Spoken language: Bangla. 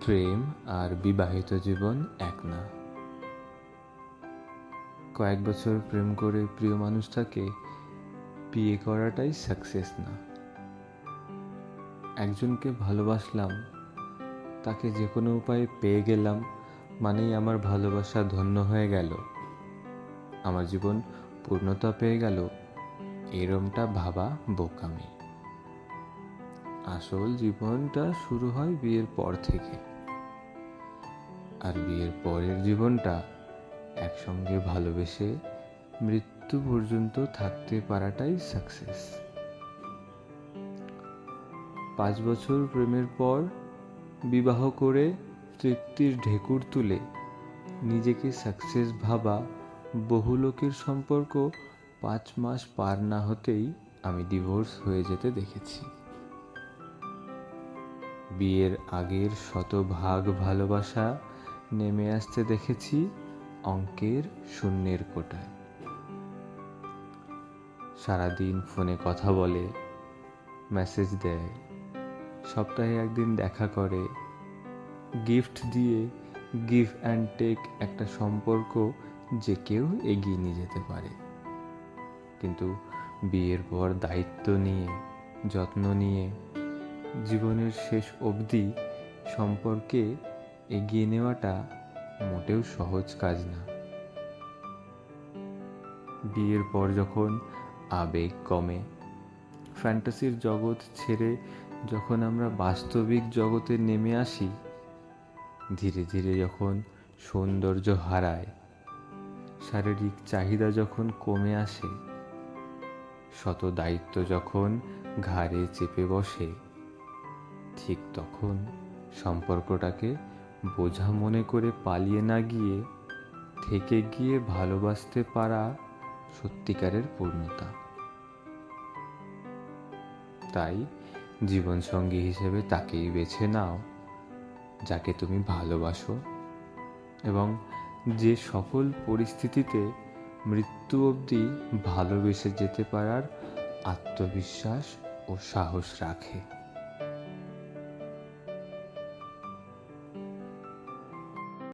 প্রেম আর বিবাহিত জীবন এক না। কয়েক বছর প্রেম করে প্রিয় মানুষটাকে বিয়ে করাটাই সাকসেস না। একজনকে ভালোবাসলাম, তাকে যে কোনো উপায়ে পেয়ে গেলাম মানেই আমার ভালোবাসা ধন্য হয়ে গেল, আমার জীবন পূর্ণতা পেয়ে গেল, এরমটা ভাবা বোকামি। আসল জীবনটা শুরু হয় বিয়ের পর থেকে, আর বিয়ের পরের জীবনটা একসঙ্গে ভালোবেসে মৃত্যু পর্যন্ত থাকতে পারাটাই সাকসেস। 5 বছর প্রেমের পর বিবাহ করে তৃপ্তির ঢেকুর তুলে নিজেকে সাকসেস ভাবা বহু লোকের সম্পর্ক 5 মাস পার না হতেই আমি ডিভোর্স হয়ে যেতে দেখেছি। বিয়ের আগের শতভাগ ভালোবাসা নেমে আসতে দেখেছি অঙ্কের শূন্যের কোটায়। সারাদিন ফোনে কথা বলে, মেসেজ দেয়, সপ্তাহে একদিন দেখা করে, গিফট দিয়ে গিভ অ্যান্ড টেক একটা সম্পর্ক যে কেউ এগিয়ে নিয়ে যেতে পারে। কিন্তু বিয়ের পর দায়িত্ব নিয়ে, যত্ন নিয়ে জীবনের শেষ অবধি সম্পর্কে এগিয়ে নেওয়াটা মোটেও সহজ কাজ না। বিয়ের পর যখন আবেগ কমে, ফ্যান্টাসির জগৎ ছেড়ে যখন আমরা বাস্তবিক জগতে নেমে আসি, ধীরে ধীরে যখন সৌন্দর্য হারায়, শারীরিক চাহিদা যখন কমে আসে, শত দায়িত্ব যখন ঘাড়ে চেপে বসে, ঠিক তখন সম্পর্কটাকে বোঝা মনে করে পালিয়ে না গিয়ে থেকে গিয়ে ভালোবাসতে পারা সত্যিকারের পূর্ণতা। তাই জীবনসঙ্গী হিসেবে তাকেই বেছে নাও যাকে তুমি ভালোবাসো, এবং যে সকল পরিস্থিতিতে মৃত্যু অবধি ভালোবেসে যেতে পারার আত্মবিশ্বাস ও সাহস রাখে।